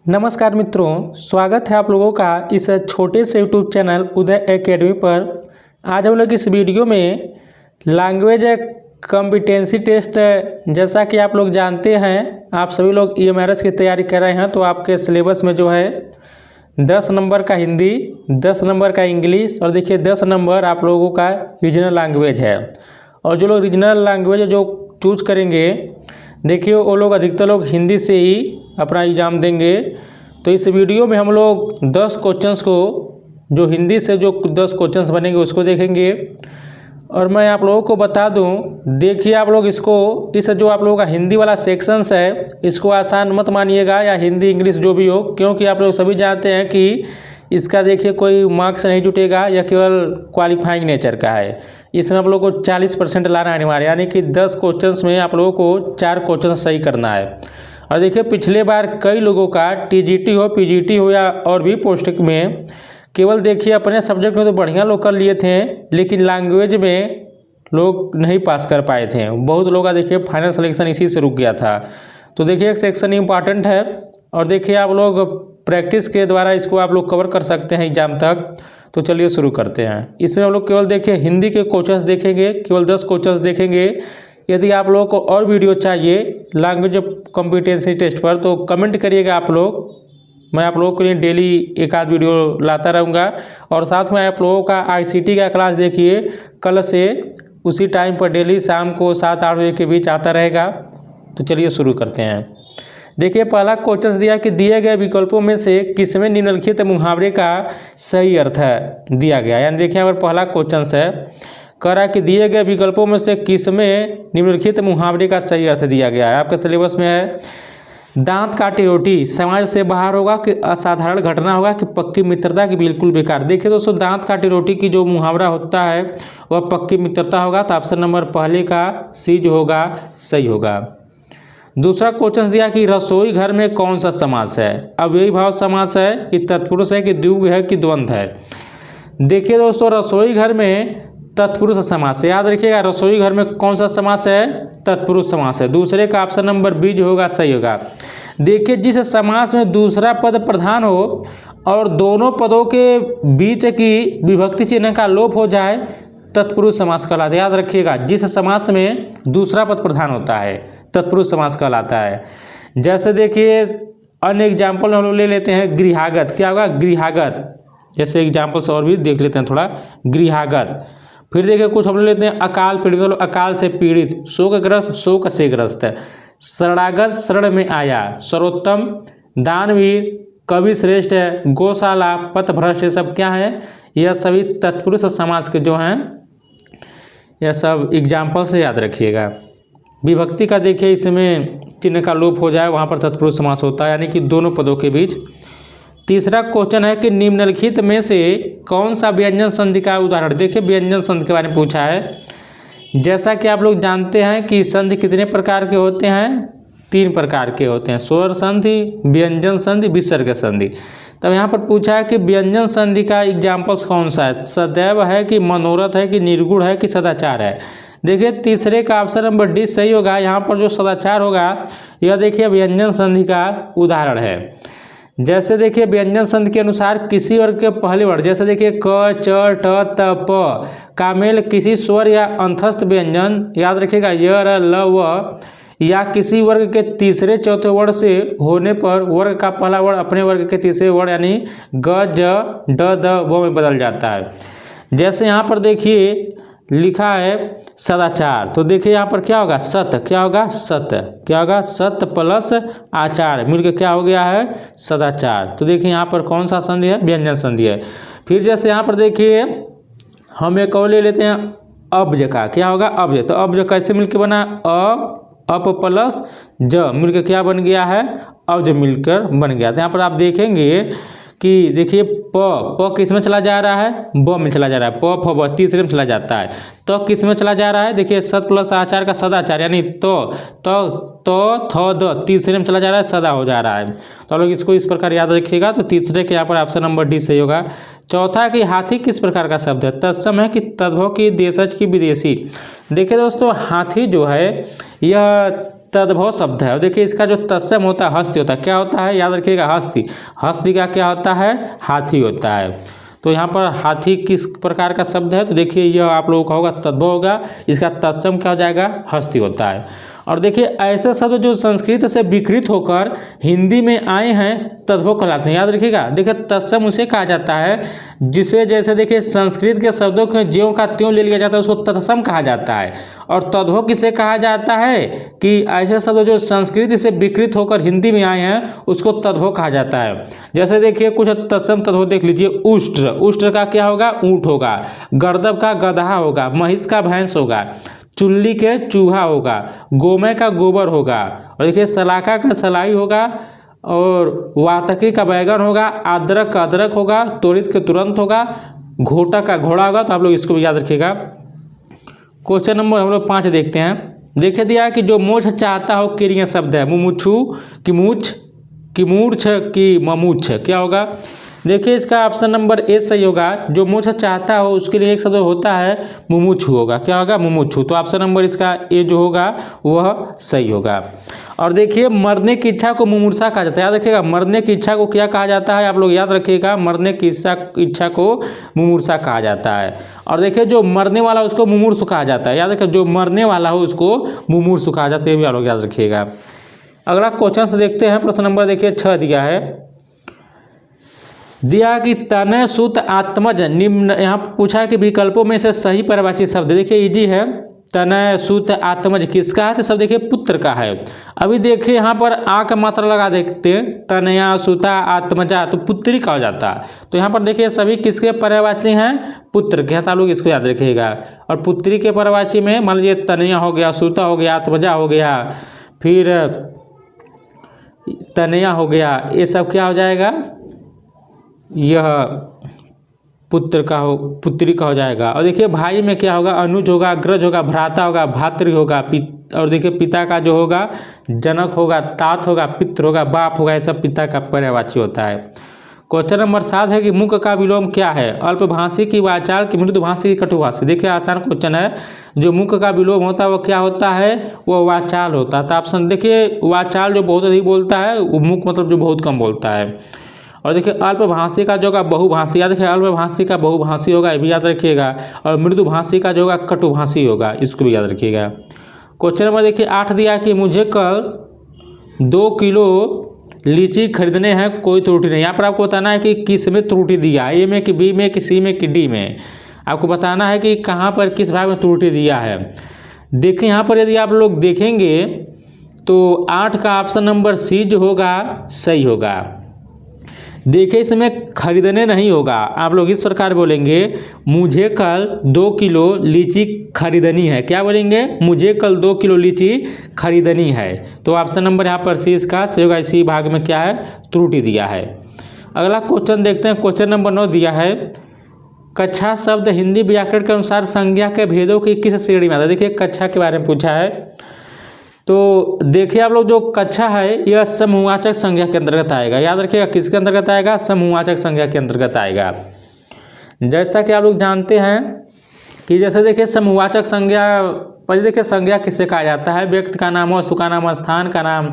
नमस्कार मित्रों, स्वागत है आप लोगों का इस छोटे से यूट्यूब चैनल उदय एकेडमी पर। आज हम लोग इस वीडियो में लैंग्वेज कॉम्पिटेंसी टेस्ट, जैसा कि आप लोग जानते हैं, आप सभी लोग EMRS की तैयारी कर रहे हैं तो आपके सिलेबस में जो है 10 नंबर का हिंदी, 10 नंबर का इंग्लिश और देखिए 10 नंबर आप लोगों का रीजनल लैंग्वेज है। और जो लोग रीजनल लैंग्वेज जो चूज करेंगे, देखिए वो लोग अधिकतर लोग हिंदी से ही अपना एग्ज़ाम देंगे। तो इस वीडियो में हम लोग 10 क्वेश्चंस को, जो हिंदी से जो 10 क्वेश्चंस बनेंगे उसको देखेंगे। और मैं आप लोगों को बता दूं, देखिए आप लोग इसको, इस जो आप लोगों का हिंदी वाला सेक्शंस है, इसको आसान मत मानिएगा, या हिंदी इंग्लिश जो भी हो, क्योंकि आप लोग सभी जानते हैं कि इसका देखिए कोई मार्क्स नहीं जुटेगा, यह केवल क्वालिफाइंग नेचर का है। इसमें आप लोगों को 40% लाना अनिवार्य, यानी कि 10 क्वेश्चंस में आप लोगों को 4 क्वेश्चन सही करना है। और देखिए पिछले बार कई लोगों का TGT हो, PGT हो या और भी पोस्ट में, केवल देखिए अपने सब्जेक्ट में तो बढ़िया लोग कर लिए थे, लेकिन लैंग्वेज में लोग नहीं पास कर पाए थे। बहुत लोगों का देखिए फाइनल सिलेक्शन इसी से रुक गया था। तो देखिए एक सेक्शन इम्पॉर्टेंट है और देखिए आप लोग प्रैक्टिस के द्वारा इसको आप लोग कवर कर सकते हैं एग्जाम तक। तो चलिए शुरू करते हैं। इसमें हम लोग केवल देखिए हिंदी के क्वेश्चंस देखेंगे, केवल 10 क्वेश्चंस देखेंगे। यदि आप लोगों को और वीडियो चाहिए लैंग्वेज कॉम्पिटेंसी टेस्ट पर तो कमेंट करिएगा आप लोग। मैं आप लोगों के लिए डेली एक आध वीडियो लाता रहूँगा। और साथ में आप लोगों का ICT का क्लास देखिए कल से उसी टाइम पर डेली शाम को 7-8 बजे के बीच आता रहेगा। तो चलिए शुरू करते हैं। देखिए पहला क्वेश्चन दिया कि दिए गए विकल्पों में से किसमें निम्नलिखित मुहावरे का सही अर्थ है दिया गया। यानी देखिए यहाँ पर पहला क्वेश्चन है, कह रहा है कि दिए गए विकल्पों में से किसमें निम्नलिखित मुहावरे का सही अर्थ दिया गया है। आपके सिलेबस में है, दांत काटी रोटी समाज से बाहर होगा कि असाधारण घटना होगा कि पक्की मित्रता की बिल्कुल बेकार। देखिए दोस्तों, दांत काटी रोटी की जो मुहावरा होता है वह पक्की मित्रता होगा। तो ऑप्शन नंबर पहले का सी जो होगा सही होगा। दूसरा क्वेश्चन दिया कि रसोई घर में कौन सा समास है। अब यही भाव समास है कि तत्पुरुष है कि द्विगु है कि द्वंद्व है। देखिए दोस्तों, रसोई घर में तत्पुरुष समास है। याद रखिएगा, रसोई घर में कौन सा समास है, तत्पुरुष समास है। दूसरे का ऑप्शन नंबर बी जो होगा सही होगा। देखिए जिस समास में दूसरा पद प्रधान हो और दोनों पदों के बीच की विभक्ति चिन्ह का लोप हो जाए, तत्पुरुष समास कहलाता है। याद रखिएगा, जिस समास में दूसरा पद प्रधान होता है तत्पुरुष समास कहलाता है। जैसे देखिए अन्य एग्जाम्पल हम लोग ले लेते हैं, गृहागत। क्या होगा, गृहागत। जैसे एग्जाम्पल्स और भी देख लेते हैं थोड़ा, गृहागत। फिर देखिए कुछ हम लोग लेते हैं, अकाल पीड़ित, मतलब अकाल से पीड़ित, शोकग्रस्त, शोक से ग्रस्त। शरणागत, शरण में आया। सर्वोत्तम, दानवीर, कवि श्रेष्ठ, गौशाला, पथभ्रष्ट, ये सब क्या है, यह सभी तत्पुरुष समास के जो हैं, यह सब एग्जाम्पल से याद रखिएगा। विभक्ति का देखिए इसमें चिन्ह का लोप हो जाए, वहाँ पर तत्पुरुष समास होता है, यानी कि दोनों पदों के बीच। तीसरा क्वेश्चन है कि निम्नलिखित में से कौन सा व्यंजन संधि का उदाहरण। देखिए व्यंजन संधि के बारे में पूछा है। जैसा कि आप लोग जानते हैं कि संधि कितने प्रकार के होते हैं, 3 प्रकार के होते हैं, स्वर संधि, व्यंजन संधि, विसर्ग संधि। तब यहाँ पर पूछा है कि व्यंजन संधि का एग्जाम्पल्स कौन सा है, सदैव है कि मनोरथ है कि निर्गुण है कि सदाचार है। देखिए तीसरे का ऑप्शन नंबर डी सही होगा। यहाँ पर जो सदाचार होगा यह देखिए व्यंजन संधि का उदाहरण है। जैसे देखिए व्यंजन संधि के अनुसार किसी वर्ग के पहले वर्ण, जैसे देखिए क, च, ट, त, प का मेल किसी स्वर या अंतस्थ व्यंजन, याद रखिएगा य, र, ल, व, या किसी वर्ग के तीसरे चौथे वर्ण से होने पर वर्ग का पहला वर्ण अपने वर्ग के तीसरे वर्ण यानी ग, ज, ड, द, व में बदल जाता है। जैसे यहाँ पर देखिए लिखा है सदाचार, तो देखिए यहाँ पर क्या होगा, सत। क्या होगा, सत। क्या होगा, सत प्लस आचार मिलकर क्या हो गया है, सदाचार। तो देखिए यहाँ पर कौन सा संधि है, व्यंजन संधि है। फिर जैसे यहाँ पर देखिए हम एक और ले लेते हैं अब्ज का। क्या होगा, अब्ज। तो अब्ज कैसे मिलकर बना, अप प्लस ज मिलकर क्या बन गया है, अब्ज मिलकर बन गया। तो यहाँ पर आप देखेंगे कि देखिए प किस में चला जा रहा है, ब में चला जा रहा है, प फ ब तीसरे में चला जाता है। तो किस में चला जा रहा है, देखिए सत प्लस आचार का सदाचार, यानी तो थ द तीसरे में चला जा रहा है, सदा हो जा रहा है। तो आप लोग इसको इस प्रकार याद रखिएगा। तो तीसरे के यहाँ पर ऑप्शन नंबर डी सही होगा। चौथा है कि हाथी किस प्रकार का शब्द है, तत्सम है कि तद्भव की, देशज की, विदेशी। देखिए दोस्तों हाथी जो है यह तद्भव शब्द है। और देखिए इसका जो तत्सम होता है हस्ती होता है, क्या होता है याद रखिएगा हस्ती। हस्ती का क्या होता है हाथी होता है। तो यहाँ पर हाथी किस प्रकार का शब्द है, तो देखिए यह आप लोगों का होगा तद्भव होगा, इसका तत्सम क्या हो जाएगा हस्ती होता है। और देखिए ऐसे शब्द जो संस्कृत से विकृत होकर हिंदी में आए हैं तद्भव कहलाते हैं। याद रखिएगा देखिए तत्सम उसे कहा जाता है जिसे जैसे देखिए संस्कृत के शब्दों को ज्यों का त्यों ले लिया जाता है उसको तत्सम कहा जाता है। और तद्भव किसे कहा जाता है कि ऐसे शब्द जो संस्कृत से विकृत होकर हिंदी में आए हैं उसको तद्भव कहा जाता है। जैसे देखिए कुछ तत्सम तद्भव देख लीजिए। उष्ट्र, उष्ट्र का क्या होगा ऊँट होगा। गर्दभ का गदहा होगा। महिष का भैंस होगा। चुल्ली के चूहा होगा। गोमय का गोबर होगा। और देखिए सलाखा का सलाई होगा। और वातकी का बैगन होगा। अदरक का अदरक होगा। त्वरित के तुरंत होगा। घोटा का घोड़ा होगा। तो आप लोग इसको भी याद रखिएगा। क्वेश्चन नंबर हम लोग 5 देखते हैं। देखिए दिया है कि जो मोक्ष चाहता हो क्रिया शब्द है। मुमुक्षु की मूछ की मूर्छ की ममूछ क्या होगा। देखिए इसका ऑप्शन नंबर ए सही होगा। जो मोक्ष चाहता हो उसके लिए एक शब्द होता है मुमुक्षु होगा। क्या होगा मुमुक्षु। तो ऑप्शन नंबर इसका ए जो होगा वह सही होगा। और देखिए मरने की इच्छा को मुमूर्षा कहा जाता है। याद रखिएगा मरने की इच्छा को क्या कहा जाता है, आप लोग याद रखिएगा मरने की इच्छा को मुमूर्षा कहा जाता है। और देखिए जो मरने वाला उसको मुमूर्षु कहा जाता है। याद रखिए जो मरने वाला हो उसको मुमूर्षु कहा जाता है, ये भी आप लोग याद रखिएगा। अगला क्वेश्चन से देखते हैं। प्रश्न नंबर देखिए 6 दिया है। दिया कि तनय सुत आत्मज निम्न, यहाँ पूछा है कि विकल्पों में से सही परिभाषित शब्द। देखिए इजी है। तनय सुत आत्मज किसका है, तो सब देखिए पुत्र का है। अभी देखिए यहाँ पर आ का मात्रा लगा देखते हैं। तनया सुता आत्मजा तो पुत्री का हो जाता है। तो यहाँ पर देखिए सभी किसके पर्यायवाची हैं पुत्र के। आप लोग इसको याद रखिएगा। और पुत्री के पर्यायवाची में मान लीजिए तनया हो गया, सुता हो गया, आत्मजा हो गया, फिर तनया हो गया, ये सब क्या हो जाएगा यह पुत्र का हो पुत्री का हो जाएगा। और देखिए भाई में क्या होगा अनुज होगा, अग्रज होगा, भ्राता होगा, भातृ होगा। और देखिए पिता का जो होगा जनक होगा, तात होगा, पितृ होगा, बाप होगा। ये सब पिता का पर्यायवाची होता है। क्वेश्चन नंबर 7 है कि मुख का विलोम क्या है। अल्पभाषी की वाचाल की मृदुभाषी की कटुभाषी। देखिए आसान क्वेश्चन है। जो मुख का विलोम होता है वो क्या होता है, वो वाचाल होता है। तो ऑप्शन देखिए वाचाल जो बहुत अधिक बोलता है, मुख मतलब जो बहुत कम बोलता है। और देखिए अल्पभाषी का जो होगा बहुभाषी। याद रखिए अल्पभाषी का बहुभाषी होगा, ये भी याद रखिएगा। और मृदुभाषी का जो होगा कटुभाषी होगा, इसको भी याद रखिएगा। क्वेश्चन नंबर देखिए 8 दिया कि मुझे कल 2 किलो लीची खरीदने हैं, कोई त्रुटि नहीं। यहाँ पर आपको बताना है कि किस में त्रुटि दिया है, ए में कि बी में कि सी में कि डी में। आपको बताना है कि कहाँ पर किस भाग में त्रुटि दिया है। देखिए यहाँ पर यदि आप लोग देखेंगे तो 8 का ऑप्शन नंबर सी जो होगा सही होगा। देखिए इसमें खरीदने नहीं होगा। आप लोग इस प्रकार बोलेंगे मुझे कल 2 किलो लीची खरीदनी है। क्या बोलेंगे मुझे कल 2 किलो लीची खरीदनी है। तो ऑप्शन नंबर यहाँ पर सी इसका सही होगा। इसी भाग में क्या है त्रुटि दिया है। अगला क्वेश्चन देखते हैं। क्वेश्चन नंबर 9 दिया है कच्छा शब्द हिंदी व्याकरण के अनुसार संज्ञा के भेदों की किस श्रेणी में आता है। देखिए कच्छा के बारे में पूछा है। तो देखिए आप लोग जो कच्छा है यह समूहवाचक संज्ञा के अंतर्गत आएगा। याद रखिएगा किसके अंतर्गत आएगा, समूहवाचक संज्ञा के अंतर्गत आएगा। जैसा कि आप लोग जानते हैं कि जैसे देखिए समूहवाचक संज्ञा पहले देखिए संज्ञा किससे कहा जाता है, व्यक्ति का नाम, वस्तु का नाम, स्थान का नाम,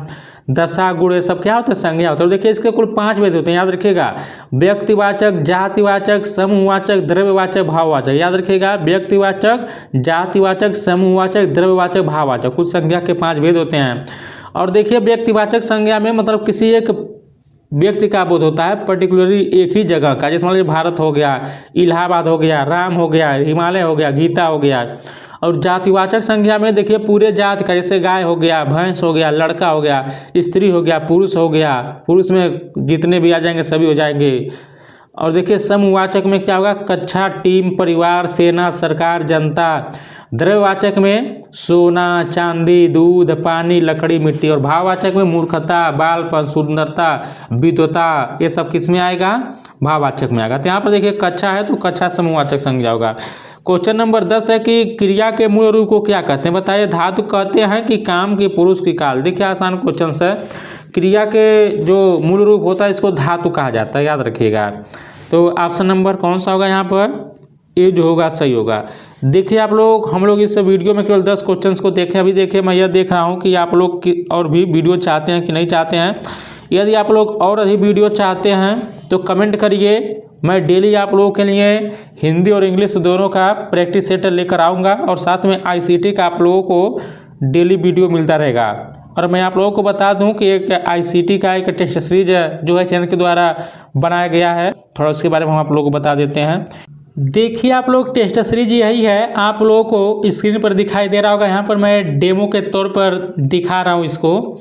दशा गुण, ये सब क्या होता है संज्ञा होता है। देखिए इसके कुल 5 भेद होते हैं। याद रखिएगा व्यक्तिवाचक, जातिवाचक, समूहवाचक, द्रव्यवाचक, भाववाचक। याद रखिएगा व्यक्तिवाचक, जातिवाचक, समूहवाचक, द्रव्यवाचक, भाववाचक। कुछ संज्ञा के 5 भेद होते हैं। और देखिए व्यक्तिवाचक संज्ञा में मतलब किसी एक व्यक्ति का बोध होता है, पर्टिकुलरली एक ही जगह का। जैसे मान लीजिए भारत हो गया, इलाहाबाद हो गया, राम हो गया, हिमालय हो गया, गीता हो गया। और जातिवाचक संज्ञा में देखिए पूरे जात का, जैसे गाय हो गया, भैंस हो गया, लड़का हो गया, स्त्री हो गया, पुरुष हो गया। पुरुष में जितने भी आ जाएंगे सभी हो जाएंगे। और देखिए समूहवाचक में क्या होगा, कक्षा, टीम, परिवार, सेना, सरकार, जनता। द्रव्यवाचक में सोना, चांदी, दूध, पानी, लकड़ी, मिट्टी। और भाववाचक में मूर्खता, बालपन, सुंदरता, विद्वता, ये सब किस में आएगा, भाववाचक में आएगा। तो यहाँ पर देखिए कक्षा है तो कक्षा समूहवाचक संज्ञा होगा। क्वेश्चन नंबर 10 है कि क्रिया के मूल रूप को क्या कहते हैं, बताइए। धातु कहते हैं कि काम, की पुरुष, की काल। देखिए आसान क्वेश्चन है। क्रिया के जो मूल रूप होता है इसको धातु कहा जाता है, याद रखिएगा। तो ऑप्शन नंबर कौन सा होगा यहाँ पर, ये जो होगा सही होगा। देखिए आप लोग, हम लोग इस वीडियो में केवल 10 क्वेश्चंस को देखें। अभी देखिए मैं यह देख रहा हूँ कि आप लोग की और भी वीडियो चाहते हैं कि नहीं चाहते हैं। यदि आप लोग और अधिक वीडियो चाहते हैं तो कमेंट करिए। मैं डेली आप लोगों के लिए हिंदी और इंग्लिश दोनों का प्रैक्टिस सेट लेकर आऊँगा और साथ में ICT का आप लोगों को डेली वीडियो मिलता रहेगा। और मैं आप लोगों को बता दूं कि एक ICT का एक टेस्ट सीरीज जो है चैनल के द्वारा बनाया गया है, थोड़ा उसके बारे में हम आप लोगों को बता देते हैं। देखिए आप लोग, टेस्ट सीरीज यही है, आप लोगों को स्क्रीन पर दिखाई दे रहा होगा। यहाँ पर मैं डेमो के तौर पर दिखा रहा हूँ इसको।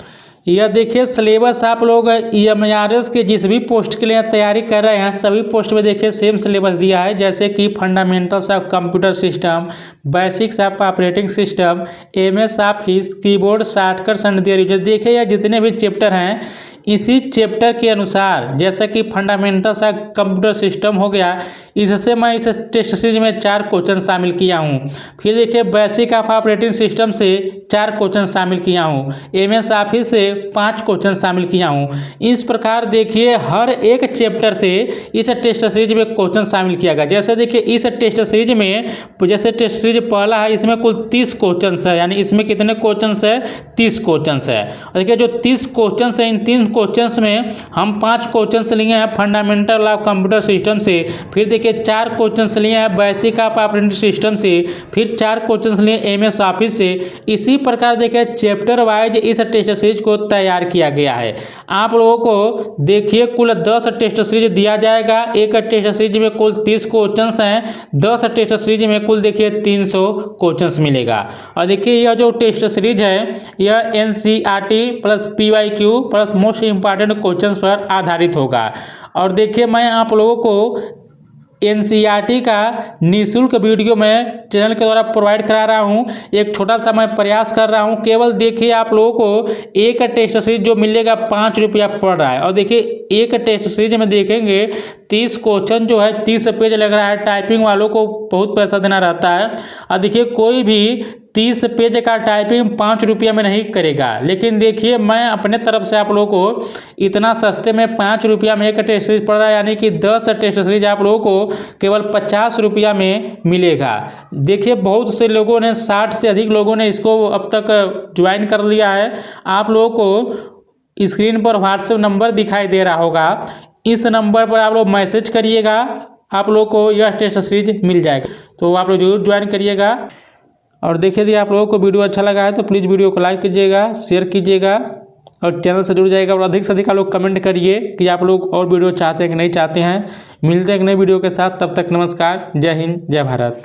यह देखिए सिलेबस आप लोग EMIRS के जिस भी पोस्ट के लिए तैयारी कर रहे हैं सभी पोस्ट में देखिए सेम सिलेबस दिया है, जैसे कि fundamentals of computer system, basics of operating system, MS office, keyboard shortcuts and there uses. देखिए यह जितने भी चैप्टर हैं इसी चैप्टर के अनुसार, जैसा कि फंडामेंटल्स ऑफ कंप्यूटर सिस्टम हो गया, इससे मैं इस टेस्ट सीरीज में 4 क्वेश्चन शामिल किया हूँ। फिर देखिए बेसिक ऑफ ऑपरेटिंग सिस्टम से 4 क्वेश्चन शामिल किया हूँ, MS ऑफिस से 5 क्वेश्चन शामिल किया हूँ। इस प्रकार देखिए हर एक चैप्टर से इस टेस्ट सीरीज में क्वेश्चन शामिल किया गया। जैसे देखिए इस टेस्ट सीरीज में, जैसे टेस्ट सीरीज पहला है, इसमें कुल 30 क्वेश्चन है, यानी इसमें कितने क्वेश्चन है? 30 क्वेश्चन है। और देखिए जो 30 क्वेश्चन है, इन 3 क्वेश्चन में हम 5 क्वेश्चन लिए हैं फंडामेंटल ऑफ कंप्यूटर सिस्टम से। फिर देखिए 4 क्वेश्चन लिए हैं बेसिक ऑफ ऑपरेटिंग सिस्टम से। फिर 4 क्वेश्चन लिए MS ऑफिस से। इसी प्रकार देखिए चैप्टर वाइज इस टेस्ट सीरीज को तैयार किया गया है। आप लोगों को देखिए कुल 10 टेस्ट सीरीज दिया जाएगा। एक टेस्ट सीरीज में कुल 30 क्वेश्चन हैं, 10 टेस्ट सीरीज में कुल देखिए 300 क्वेश्चन मिलेगा। और देखिए यह जो टेस्ट सीरीज है यह NCERT plus PYQ plus most important questions पर आधारित होगा। और देखिए मैं आप लोगों को NCERT का निःशुल्क वीडियो मैं चैनल के द्वारा प्रोवाइड करा रहा हूं। एक छोटा सा मैं प्रयास कर रहा हूं। केवल देखिए आप लोगों को एक टेस्ट सीरीज जो मिलेगा 5 रुपया पड़ रहा है। और देखिए एक टेस्ट सीरीज में देखेंगे 30 क्वेश्चन जो है 30 पेज लग रहा है। टाइपिंग वालों को बहुत पैसा देना रहता है। और देखिए कोई भी 30 पेज का टाइपिंग 5 रुपया में नहीं करेगा। लेकिन देखिए मैं अपने तरफ से आप लोगों को इतना सस्ते में 5 रुपया में एक टेस्ट सीरीज पड़ रहा है, यानी कि 10 टेस्ट सीरीज आप लोगों को केवल 50 रुपया में मिलेगा। देखिए बहुत से लोगों ने, 60 से अधिक लोगों ने इसको अब तक ज्वाइन कर लिया है। आप लोगों को स्क्रीन पर WhatsApp नंबर दिखाई दे रहा होगा, इस नंबर पर आप लोग मैसेज करिएगा, आप लोग को यह टेस्ट सीरीज मिल जाएगा। तो आप लोग जरूर ज्वाइन करिएगा। और देखिए यदि आप लोगों को वीडियो अच्छा लगा है तो प्लीज़ वीडियो को लाइक कीजिएगा, शेयर कीजिएगा और चैनल से जुड़ जाइएगा। और अधिक से अधिक आप लोग कमेंट करिए कि आप लोग और वीडियो चाहते हैं कि नहीं चाहते हैं। मिलते हैं एक नई वीडियो के साथ, तब तक नमस्कार, जय हिंद, जय भारत।